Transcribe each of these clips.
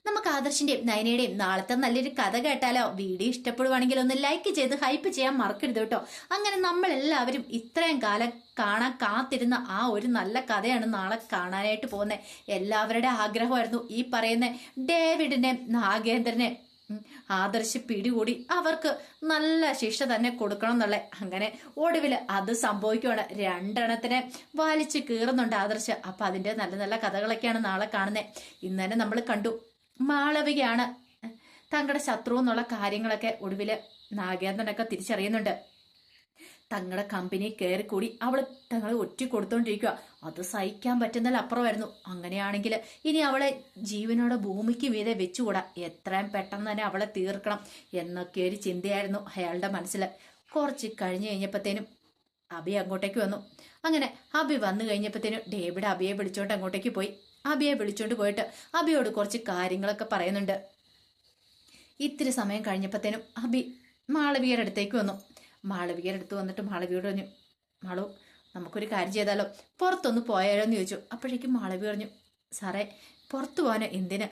നമുക്ക് ആദർശിന്റെയും നയനയുടെയും നാളത്തെ നല്ലൊരു കഥ കേട്ടാലോ? വീഡിയോ ഇഷ്ടപ്പെടുവാണെങ്കിൽ ഒന്ന് ലൈക്ക് ചെയ്ത് ഹൈപ്പ് ചെയ്യാൻ മറക്കരുത് കേട്ടോ. അങ്ങനെ നമ്മൾ എല്ലാവരും ഇത്രയും കാലം കാണാൻ കാത്തിരുന്ന ആ ഒരു നല്ല കഥയാണ് നാളെ കാണാനായിട്ട് പോകുന്നത്. എല്ലാവരുടെ ആഗ്രഹമായിരുന്നു ഈ പറയുന്ന ഡേവിഡിനെ നാഗേന്ദ്രനെ ആദർശ് പിടികൂടി അവർക്ക് നല്ല ശിക്ഷ തന്നെ കൊടുക്കണം എന്നുള്ള. അങ്ങനെ ഒടുവില് അത് സംഭവിക്കുവാണ്. രണ്ടെണ്ണത്തിനെ വലിച്ചു കീറുന്നുണ്ട് ആദർശ്. അപ്പൊ അതിന്റെ നല്ല നല്ല കഥകളൊക്കെയാണ് നാളെ കാണുന്നത്. ഇന്ന് തന്നെ നമ്മൾ കണ്ടു മാളവികയാണ് തങ്ങളുടെ ശത്രു എന്നുള്ള കാര്യങ്ങളൊക്കെ ഒടുവില് നാഗേന്ദ്രനൊക്കെ തിരിച്ചറിയുന്നുണ്ട്. തങ്ങളുടെ കമ്പനി കയറി കൂടി അവള് തങ്ങളെ ഒറ്റ കൊടുത്തോണ്ടിരിക്കുക. അത് സഹിക്കാൻ പറ്റുന്നതിൽ അപ്പുറമായിരുന്നു. അങ്ങനെയാണെങ്കിൽ ഇനി അവളെ ജീവനോടെ ഭൂമിക്ക് മീതെ വെച്ചുകൂടാ, എത്രയും പെട്ടെന്ന് തന്നെ അവളെ തീർക്കണം എന്നൊക്കെ ഒരു ചിന്തയായിരുന്നു അയാളുടെ മനസ്സിൽ. കുറച്ച് കഴിഞ്ഞു കഴിഞ്ഞപ്പോഴത്തേനും അബി അങ്ങോട്ടേക്ക് വന്നു. അങ്ങനെ അബി വന്നു കഴിഞ്ഞപ്പോഴത്തേനും ഡേവിഡ് അബിയെ വിളിച്ചോണ്ട് അങ്ങോട്ടേക്ക് പോയി. അബിയെ വിളിച്ചോണ്ട് പോയിട്ട് അബിയോട് കുറച്ച് കാര്യങ്ങളൊക്കെ പറയുന്നുണ്ട്. ഇത്തിരി സമയം കഴിഞ്ഞപ്പോഴത്തേനും അബി മാളവികയുടെ അടുത്തേക്ക് വന്നു. മാളവികയുടെ അടുത്ത് വന്നിട്ട് മാളവിയോട് പറഞ്ഞു, മാളു നമുക്കൊരു കാര്യം ചെയ്താലോ, പുറത്തൊന്ന് പോയാലോ എന്ന് ചോദിച്ചു. അപ്പോഴേക്കും മാളവി പറഞ്ഞു, സാറേ പുറത്തു പോകാനോ? എന്തിന്?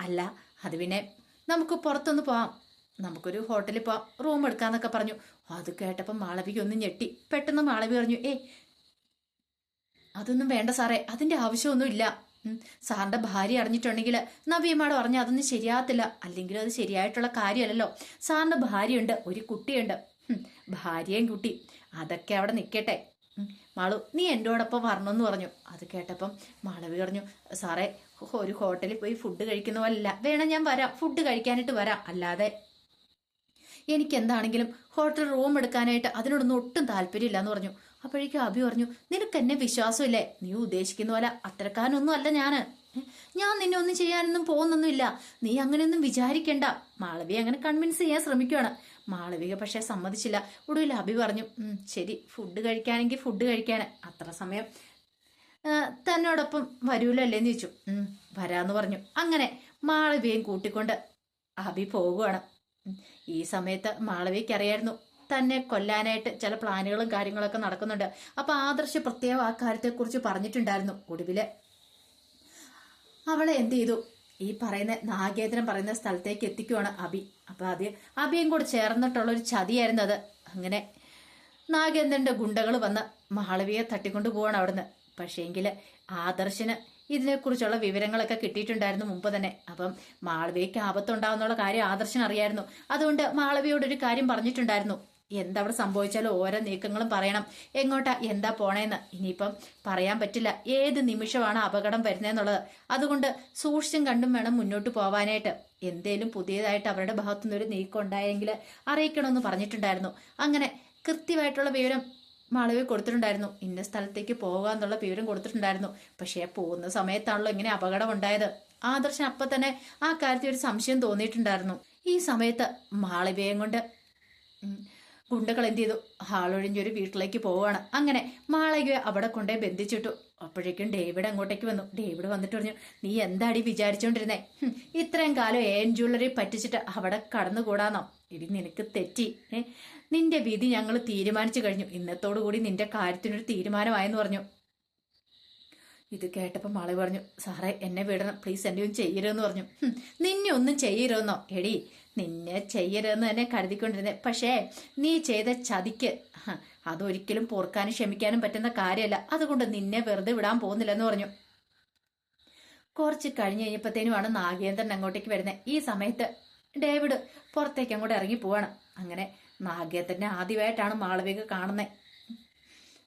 അല്ല അത് പിന്നെ നമുക്ക് പുറത്തൊന്ന് പോവാം, നമുക്കൊരു ഹോട്ടലിൽ പോവാം, റൂം എടുക്കാന്നൊക്കെ പറഞ്ഞു. അത് കേട്ടപ്പോൾ മാളവിക ഒന്ന് ഞെട്ടി. പെട്ടെന്ന് മാളവി പറഞ്ഞു, അതൊന്നും വേണ്ട സാറേ, അതിന്റെ ആവശ്യമൊന്നുമില്ല. സാറിന്റെ ഭാര്യ അറിഞ്ഞിട്ടുണ്ടെങ്കിൽ നവ്യമാട് പറഞ്ഞാൽ അതൊന്നും ശരിയാകത്തില്ല. അല്ലെങ്കിൽ അത് ശരിയായിട്ടുള്ള കാര്യമല്ലല്ലോ. സാറിന്റെ ഭാര്യയുണ്ട്, ഒരു കുട്ടിയുണ്ട്. ഭാര്യയും കുട്ടി അതൊക്കെ അവിടെ നിൽക്കട്ടെ. മാളു നീ എന്നോടൊപ്പം വരണമെന്ന് പറഞ്ഞു. അത് കേട്ടപ്പം മാളവി പറഞ്ഞു, സാറേ ഒരു ഹോട്ടലിൽ പോയി ഫുഡ് കഴിക്കുന്ന പോലല്ല, വേണം ഞാൻ വരാം, ഫുഡ് കഴിക്കാനായിട്ട് വരാം, അല്ലാതെ എനിക്ക് എന്താണെങ്കിലും ഹോട്ടൽ റൂം എടുക്കാനായിട്ട് അതിനോടൊന്നും ഒട്ടും താല്പര്യമില്ല എന്ന് പറഞ്ഞു. അപ്പോഴേക്കും അബി പറഞ്ഞു, നിനക്ക് എന്നെ വിശ്വാസമില്ലേ? നീ ഉദ്ദേശിക്കുന്ന പോലെ അത്രക്കാരനൊന്നും അല്ല ഞാൻ നിന്നെ ഒന്നും ചെയ്യാനൊന്നും പോകുന്നൊന്നുമില്ല, നീ അങ്ങനെയൊന്നും വിചാരിക്കണ്ട. മാളവിയെ അങ്ങനെ കൺവിൻസ് ചെയ്യാൻ ശ്രമിക്കുകയാണ്. മാളവിക പക്ഷെ സമ്മതിച്ചില്ല. ഒടുവിൽ അബി പറഞ്ഞു, ശരി ഫുഡ് കഴിക്കാനെങ്കിൽ ഫുഡ് കഴിക്കാന് അത്ര സമയം തന്നോടൊപ്പം വരൂലോ അല്ലേന്ന് ചോദിച്ചു. വരാന്ന് പറഞ്ഞു. അങ്ങനെ മാളവിയെയും കൂട്ടിക്കൊണ്ട് അബി പോകുകയാണ്. ഈ സമയത്ത് മാളവിക്ക് അറിയായിരുന്നു തന്നെ കൊല്ലാനായിട്ട് ചില പ്ലാനുകളും കാര്യങ്ങളൊക്കെ നടക്കുന്നുണ്ട്. അപ്പൊ ആദർശ് പ്രത്യേകം ആ കാര്യത്തെക്കുറിച്ച് പറഞ്ഞിട്ടുണ്ടായിരുന്നു. ഒടുവില് അവളെ എന്ത് ചെയ്തു, ഈ പറയുന്ന നാഗേന്ദ്രൻ പറയുന്ന സ്ഥലത്തേക്ക് എത്തിക്കുവാണ് അബി. അപ്പൊ അത് അബിയും കൂടെ ചേർന്നിട്ടുള്ള ഒരു ചതിയായിരുന്നു അത്. അങ്ങനെ നാഗേന്ദ്രന്റെ ഗുണ്ടകൾ വന്ന് മാളവിയെ തട്ടിക്കൊണ്ടു പോവാണ് അവിടുന്ന്. പക്ഷേങ്കില് ആദർശന് ഇതിനെക്കുറിച്ചുള്ള വിവരങ്ങളൊക്കെ കിട്ടിയിട്ടുണ്ടായിരുന്നു മുമ്പ് തന്നെ. അപ്പം മാളവിയയ്ക്ക് ആപത്തുണ്ടാവുന്നുള്ള കാര്യം ആദർശന് അറിയായിരുന്നു. അതുകൊണ്ട് മാളവിയോടൊരു കാര്യം പറഞ്ഞിട്ടുണ്ടായിരുന്നു, എന്താ അവിടെ സംഭവിച്ചാലും ഓരോ നീക്കങ്ങളും പറയണം, എങ്ങോട്ടാ എന്താ പോണേന്ന് ഇനിയിപ്പം പറയാൻ പറ്റില്ല, ഏത് നിമിഷമാണ് അപകടം വരുന്നതെന്നുള്ളത്. അതുകൊണ്ട് സൂക്ഷിച്ചും കണ്ടും വേണം മുന്നോട്ട് പോവാനായിട്ട്. എന്തേലും പുതിയതായിട്ട് അവരുടെ ഭാഗത്തുനിന്ന് ഒരു നീക്കം ഉണ്ടായെങ്കിൽ അറിയിക്കണമെന്ന് പറഞ്ഞിട്ടുണ്ടായിരുന്നു. അങ്ങനെ കൃത്യമായിട്ടുള്ള വിവരം മാളവി കൊടുത്തിട്ടുണ്ടായിരുന്നു. ഇന്ന സ്ഥലത്തേക്ക് പോകാന്നുള്ള വിവരം കൊടുത്തിട്ടുണ്ടായിരുന്നു. പക്ഷേ പോകുന്ന സമയത്താണല്ലോ ഇങ്ങനെ അപകടം ഉണ്ടായത്. ആദർശൻ അപ്പൊ തന്നെ ആ കാര്യത്തിൽ ഒരു സംശയം തോന്നിയിട്ടുണ്ടായിരുന്നു. ഈ സമയത്ത് മാളവിയെയും കൊണ്ട് ഗുണ്ടകൾ എന്ത് ചെയ്തു, ഹാളൊഴിഞ്ഞൊരു വീട്ടിലേക്ക് പോവാണ്. അങ്ങനെ മാളവിയെ അവിടെ കൊണ്ടേ ബന്ധിച്ചിട്ടു. അപ്പോഴേക്കും ഡേവിഡ് അങ്ങോട്ടേക്ക് വന്നു. ഡേവിഡ് വന്നിട്ട് പറഞ്ഞു, നീ എന്താടി വിചാരിച്ചോണ്ടിരുന്നേ? ഇത്രയും കാലം ജ്വല്ലറി പറ്റിച്ചിട്ട് അവിടെ കടന്നുകൂടാന്നോ? ഇനി നിനക്ക് തെറ്റി. നിന്റെ വിധി ഞങ്ങൾ തീരുമാനിച്ചു കഴിഞ്ഞു. ഇന്നത്തോടു കൂടി നിന്റെ കാര്യത്തിനൊരു തീരുമാനമായെന്ന് പറഞ്ഞു. ഇത് കേട്ടപ്പോൾ മാളവി പറഞ്ഞു, സാറേ എന്നെ വിടണം പ്ലീസ്, എന്നെ ഒന്നും ചെയ്യരുതെന്ന് പറഞ്ഞു. നിന്നെ ഒന്നും ചെയ്യരുതെന്നോ? എടി നിന്നെ ചെയ്യരുതെന്ന് തന്നെ കരുതിക്കൊണ്ടിരുന്നേ. പക്ഷേ നീ ചെയ്ത ചതിക്ക് അതൊരിക്കലും പൊറുക്കാനും ക്ഷമിക്കാനും പറ്റുന്ന കാര്യമല്ല. അതുകൊണ്ട് നിന്നെ വെറുതെ വിടാൻ പോകുന്നില്ലെന്ന് പറഞ്ഞു. കുറച്ച് കഴിഞ്ഞ് കഴിഞ്ഞപ്പോഴത്തേനുമാണ് നാഗേന്ദ്രൻ അങ്ങോട്ടേക്ക് വരുന്നത്. ഈ സമയത്ത് ഡേവിഡ് പുറത്തേക്ക് അങ്ങോട്ട് ഇറങ്ങി പോവാണ്. അങ്ങനെ നാഗേന്ദ്രനെ ആദ്യമായിട്ടാണ് മാളവിക കാണുന്നത്.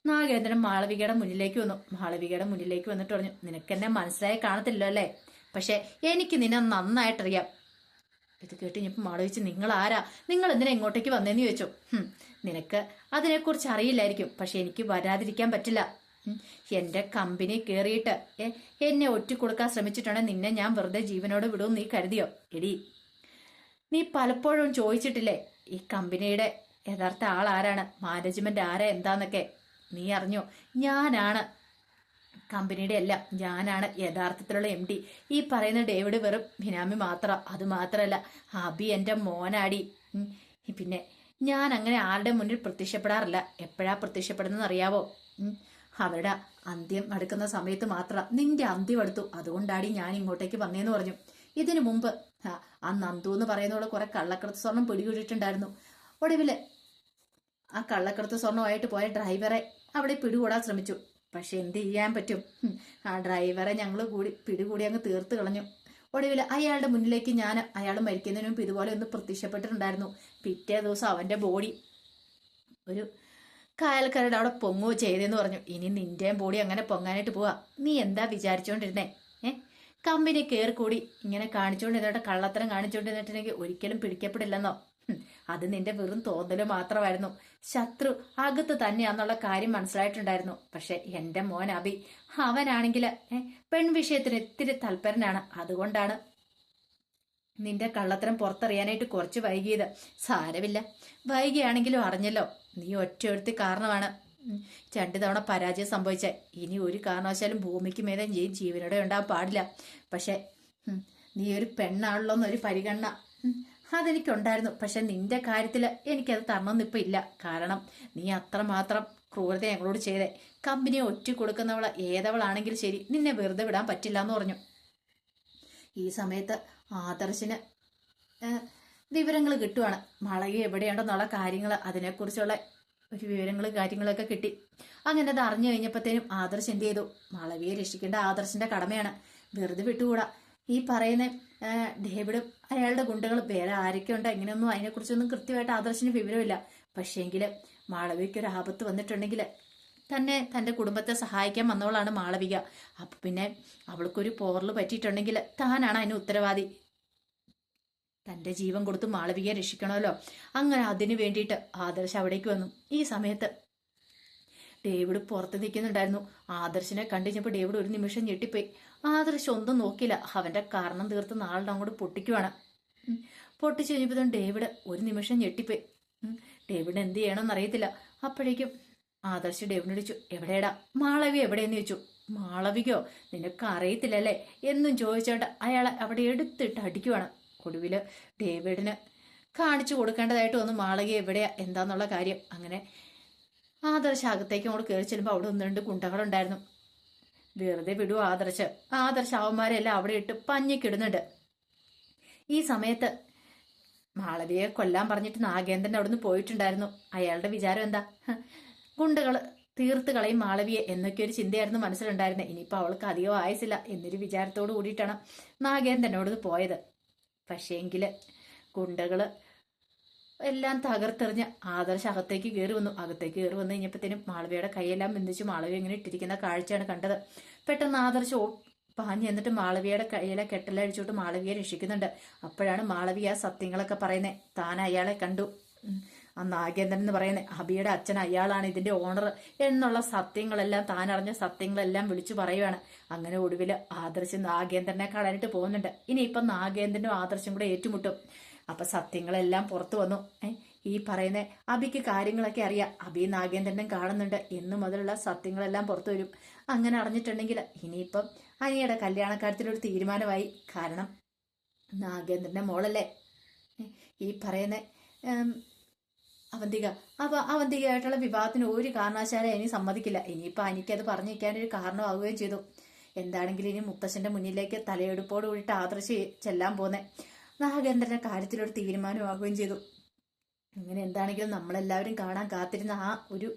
നാഗേന്ദ്രൻ മാളവികയുടെ മുന്നിലേക്ക് വന്നു. മാളവികയുടെ മുന്നിലേക്ക് വന്നിട്ട് പറഞ്ഞു, നിനക്കെന്നെ മനസ്സിലായി കാണത്തില്ലോ അല്ലേ? പക്ഷെ എനിക്ക് നിന്നെ നന്നായിട്ടറിയാം. ഇത് കേട്ട് കഴിഞ്ഞപ്പോൾ മാളവിച്ച്, നിങ്ങൾ ആരാ? നിങ്ങൾ എന്തിനാ ഇങ്ങോട്ടേക്ക് വന്നേന്ന് ചോദിച്ചു. നിനക്ക് അതിനെക്കുറിച്ച് അറിയില്ലായിരിക്കും, പക്ഷെ എനിക്ക് വരാതിരിക്കാൻ പറ്റില്ല. എന്റെ കമ്പനി കയറിയിട്ട് എന്നെ ഒറ്റ കൊടുക്കാൻ ശ്രമിച്ചിട്ടുണ്ടെങ്കിൽ നിന്നെ ഞാൻ വെറുതെ ജീവനോട് വിടും നീ കരുതിയോ? എടി നീ പലപ്പോഴും ചോദിച്ചിട്ടില്ലേ ഈ കമ്പനിയുടെ യഥാർത്ഥ ആൾ ആരാണ്, മാനേജ്മെന്റ് ആരാ എന്താന്നൊക്കെ? നീ അറിഞ്ഞോ? ഞാനാണ് കമ്പനിയുടെ എല്ലാം. ഞാനാണ് യഥാർത്ഥത്തിലുള്ള MD. ഈ പറയുന്ന ഡേവിഡ് വെറും ബിനാമി മാത്രം. അത് മാത്രമല്ല അബി എന്റെ മോനാടി. പിന്നെ ഞാൻ അങ്ങനെ ആരുടെ മുന്നിൽ പ്രത്യക്ഷപ്പെടാറില്ല. എപ്പോഴാ പ്രത്യക്ഷപ്പെടുന്നതെന്ന് അറിയാവോ? അവരുടെ അന്ത്യം അടുക്കുന്ന സമയത്ത് മാത്രം. നിന്റെ അന്ത്യം അടുത്തു, അതുകൊണ്ടാടി ഞാൻ ഇങ്ങോട്ടേക്ക് വന്നേന്ന് പറഞ്ഞു. ഇതിനു മുമ്പ് ആ നന്ദു എന്ന് പറയുന്നവള് കുറെ കള്ളക്കടത്ത് സ്വർണം പിടികൂടിയിട്ടുണ്ടായിരുന്നു. ഒടുവില് ആ കള്ളക്കടത്ത് സ്വർണമായിട്ട് പോയ ഡ്രൈവറെ അവിടെ പിടികൂടാൻ ശ്രമിച്ചു. പക്ഷെ എന്ത് ചെയ്യാൻ പറ്റും, ആ ഡ്രൈവറെ ഞങ്ങൾ പിടികൂടി അങ്ങ് തീർത്ത് കളഞ്ഞു. ഒടുവിൽ അയാളുടെ മുന്നിലേക്ക് ഞാൻ അയാൾ മരിക്കുന്നതിന് മുമ്പ് ഇതുപോലെ ഒന്ന് പ്രത്യക്ഷപ്പെട്ടിട്ടുണ്ടായിരുന്നു. പിറ്റേ ദിവസം അവന്റെ ബോഡി ഒരു കായൽക്കരയുടെ അവിടെ പൊങ്ങുകയോ ചെയ്തെന്ന് പറഞ്ഞു. ഇനി നിന്റെയും ബോഡി അങ്ങനെ പൊങ്ങാനായിട്ട് പോവാ. നീ എന്താ വിചാരിച്ചോണ്ടിരുന്നേ? കമ്പനി കയറി കൂടി ഇങ്ങനെ കാണിച്ചുകൊണ്ടിരുന്നിട്ട് കള്ളത്തരം കാണിച്ചുകൊണ്ടിരുന്നിട്ടുണ്ടെങ്കിൽ ഒരിക്കലും പിടിക്കപ്പെടില്ലെന്നോ? അത് നിന്റെ വെറും തോന്നല് മാത്രമായിരുന്നു. ശത്രു അകത്ത് തന്നെയാന്നുള്ള കാര്യം മനസ്സിലായിട്ടുണ്ടായിരുന്നു. പക്ഷെ എന്റെ മോൻ അബി, അവനാണെങ്കിൽ പെൺവിഷയത്തിന് ഇത്തിരി തൽപരനാണ്. അതുകൊണ്ടാണ് നിന്റെ കള്ളത്തരം പുറത്തറിയാനായിട്ട് കുറച്ച് വൈകിയത്. സാരമില്ല, വൈകിയാണെങ്കിലും അറിഞ്ഞല്ലോ. നീ ഒറ്റയൊരുത്തി കാരണമാണ് 2 തവണ പരാജയം സംഭവിച്ച. ഇനി ഒരു കാരണവശാലും ഭൂമിക്ക് മേലെ ജീവനോടെ ഉണ്ടാകാൻ പാടില്ല. പക്ഷെ നീ ഒരു പെണ്ണാണല്ലോ എന്നൊരു പരിഗണന അതെനിക്കുണ്ടായിരുന്നു. പക്ഷെ നിന്റെ കാര്യത്തിൽ എനിക്കത് തരണമെന്ന് ഇപ്പം ഇല്ല. കാരണം നീ അത്രമാത്രം ക്രൂരത ഞങ്ങളോട് ചെയ്തേ. കമ്പനിയെ ഒറ്റ കൊടുക്കുന്നവളെ ഏതവളാണെങ്കിലും ശരി, നിന്നെ വെറുതെ വിടാൻ പറ്റില്ല എന്ന് പറഞ്ഞു. ഈ സമയത്ത് ആദർശിന് വിവരങ്ങൾ കിട്ടുവാണ്. മാളവി എവിടെയുണ്ടെന്നുള്ള കാര്യങ്ങൾ, അതിനെക്കുറിച്ചുള്ള ഒരു കാര്യങ്ങളൊക്കെ കിട്ടി. അങ്ങനെ അത് അറിഞ്ഞു കഴിഞ്ഞപ്പോഴത്തേനും ആദർശ് എന്ത് ചെയ്തു? മാളവിയെ രക്ഷിക്കേണ്ട ആദർശിന്റെ കടമയാണ്, വെറുതെ വിട്ടുകൂടാ. ഈ പറയുന്ന ഡേവിഡും അയാളുടെ ഗുണ്ടകൾ വേറെ ആരൊക്കെ ഉണ്ട് ഇങ്ങനെയൊന്നും അതിനെക്കുറിച്ചൊന്നും കൃത്യമായിട്ട് ആദർശിന് വിവരമില്ല. പക്ഷേങ്കിൽ മാളവികയ്ക്ക് ഒരു ആപത്ത് വന്നിട്ടുണ്ടെങ്കിൽ തന്നെ തൻ്റെ കുടുംബത്തെ സഹായിക്കാൻ വന്നവളാണ് മാളവിക. അപ്പൊ പിന്നെ അവൾക്കൊരു പോറൽ പറ്റിയിട്ടുണ്ടെങ്കിൽ താനാണ് അതിന് ഉത്തരവാദി. തൻ്റെ ജീവൻ കൊടുത്ത് മാളവികയെ രക്ഷിക്കണമല്ലോ. അങ്ങനെ അതിനു വേണ്ടിയിട്ട് ആദർശ് അവിടേക്ക് വന്നു. ഈ സമയത്ത് ഡേവിഡ് പുറത്ത് നിൽക്കുന്നുണ്ടായിരുന്നു. ആദർശിനെ കണ്ടുകഴിഞ്ഞപ്പോൾ ഡേവിഡ് ഒരു നിമിഷം ഞെട്ടിപ്പോയി. ആദർശ് ഒന്നും നോക്കിയില്ല, അവന്റെ കാരണം തീർത്ത് നാളുടെ അങ്ങോട്ട് പൊട്ടിക്കുവാണ്. പൊട്ടിച്ചു കഴിഞ്ഞപ്പോൾ ഡേവിഡ് ഒരു നിമിഷം ഞെട്ടിപ്പോയി. ഡേവിഡ് എന്ത് ചെയ്യണമെന്ന് അറിയത്തില്ല. അപ്പോഴേക്കും ആദർശ് ഡേവിഡിനെ വിളിച്ചു. എവിടെയാടാ മാളവി, എവിടെയെന്ന് ചോദിച്ചു. മാളവികയോ, നിനക്ക് അറിയത്തില്ലല്ലേ എന്നും ചോദിച്ചോണ്ട് അയാളെ അവിടെ എടുത്തിട്ട് അടിക്കുവാണ്. ഒടുവില് ഡേവിഡിന് കാണിച്ചു കൊടുക്കേണ്ടതായിട്ട് വന്നു മാളവിക എവിടെയാ എന്താന്നുള്ള കാര്യം. അങ്ങനെ ആദർശ് അകത്തേക്ക് അങ്ങോട്ട് കയറി ചെല്ലുമ്പോൾ അവിടെ 1-2 ഗുണ്ടകളുണ്ടായിരുന്നു. വെറുതെ വിടുവോ ആദർശ് അവന്മാരെല്ലാം അവിടെ ഇട്ട് പഞ്ഞിക്കിടുന്നുണ്ട്. ഈ സമയത്ത് മാളവിയെ കൊല്ലാൻ പറഞ്ഞിട്ട് നാഗേന്ദ്രൻ അവിടുന്ന് പോയിട്ടുണ്ടായിരുന്നു. അയാളുടെ വിചാരം എന്താ? ഗുണ്ടകള് തീർത്ത് കളയും മാളവിയെ എന്നൊക്കെ ഒരു ചിന്തയായിരുന്നു മനസ്സിലുണ്ടായിരുന്നത്. ഇനിയിപ്പോൾ അവൾക്ക് അധികം ആയുസില്ല എന്നൊരു വിചാരത്തോട് കൂടിയിട്ടാണ് നാഗേന്ദ്രൻ അവിടുന്ന് പോയത്. പക്ഷേങ്കില് ഗുണ്ടകള് എല്ലാം തകർത്തെറിഞ്ഞ് ആദർശ് അകത്തേക്ക് കയറി വന്നു. അകത്തേക്ക് കയറി വന്നു കഴിഞ്ഞപ്പോഴത്തേനും മാളവിയുടെ കൈയെല്ലാം ബന്ധിച്ച് മാളവി ഇങ്ങനെ ഇട്ടിരിക്കുന്ന കാഴ്ചയാണ് കണ്ടത്. പെട്ടെന്ന് ആദർശ് പാഞ്ഞ് എന്നിട്ട് മാളവിയുടെ കയ്യിലെ കെട്ടലഴിച്ചോട്ട് മാളവിയെ രക്ഷിക്കുന്നുണ്ട്. അപ്പോഴാണ് മാളവി ആ സത്യങ്ങളൊക്കെ പറയുന്നത്. താൻ അയാളെ കണ്ടു, ആ നാഗേന്ദ്രൻ എന്ന് പറയുന്നത് അബിയുടെ അച്ഛൻ, അയാളാണ് ഇതിന്റെ ഓണർ എന്നുള്ള സത്യങ്ങളെല്ലാം, താൻ അറിഞ്ഞ സത്യങ്ങളെല്ലാം വിളിച്ചു പറയുവാണ്. അങ്ങനെ ഒടുവിൽ ആദർശ് നാഗേന്ദ്രനെ കാണാനായിട്ട് പോകുന്നുണ്ട്. ഇനിയിപ്പം നാഗേന്ദ്രനും ആദർശും കൂടെ ഏറ്റുമുട്ടും. അപ്പൊ സത്യങ്ങളെല്ലാം പുറത്തു വന്നു. ഈ പറയുന്ന അബിക്ക് കാര്യങ്ങളൊക്കെ അറിയാം, അബി നാഗേന്ദ്രനും കാണുന്നുണ്ട് എന്ന് മുതലുള്ള സത്യങ്ങളെല്ലാം പുറത്തു വരും. അങ്ങനെ അറിഞ്ഞിട്ടുണ്ടെങ്കിൽ ഇനിയിപ്പം അനിയുടെ കല്യാണക്കാര്യത്തിലൊരു തീരുമാനമായി. കാരണം നാഗേന്ദ്രന്റെ മോളല്ലേ ഈ പറയുന്ന അവന്തിക. അവന്തികയായിട്ടുള്ള വിവാഹത്തിന് ഒരു കാരണവശാലും ഇനി സമ്മതിക്കില്ല. ഇനിയിപ്പോൾ എനിക്കത് പറഞ്ഞു വയ്ക്കാനൊരു കാരണമാവുകയും ചെയ്തു. എന്താണെങ്കിലും ഇനി മുത്തശ്ശന്റെ മുന്നിലേക്ക് തലയെടുപ്പോട് കൂടിയിട്ട് ആദർശ് ചെല്ലാൻ പോന്നെ നാഗേന്ദ്രന്റെ കാര്യത്തിലൊരു തീരുമാനമാകുകയും ചെയ്തു. അങ്ങനെ എന്താണെങ്കിലും നമ്മളെല്ലാവരും കാണാൻ കാത്തിരുന്ന ആ ഒരു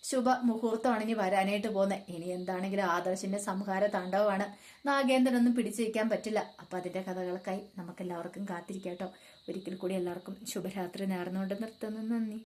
ശുഭ മുഹൂർത്തമാണ് ഇനി വരാനായിട്ട് പോകുന്നത്. ഇനി എന്താണെങ്കിലും ആദർശിന്റെ സംഹാര താണ്ഡവമാണ്. നാഗേന്ദ്രനൊന്നും പിടിച്ചു വയ്ക്കാൻ പറ്റില്ല. അപ്പൊ അതിന്റെ കഥകൾക്കായി നമുക്കെല്ലാവർക്കും കാത്തിരിക്കാം കേട്ടോ. ഒരിക്കൽ കൂടി എല്ലാവർക്കും ശുഭരാത്രി നേർന്നുകൊണ്ട് നിർത്തുന്നു. നന്ദി.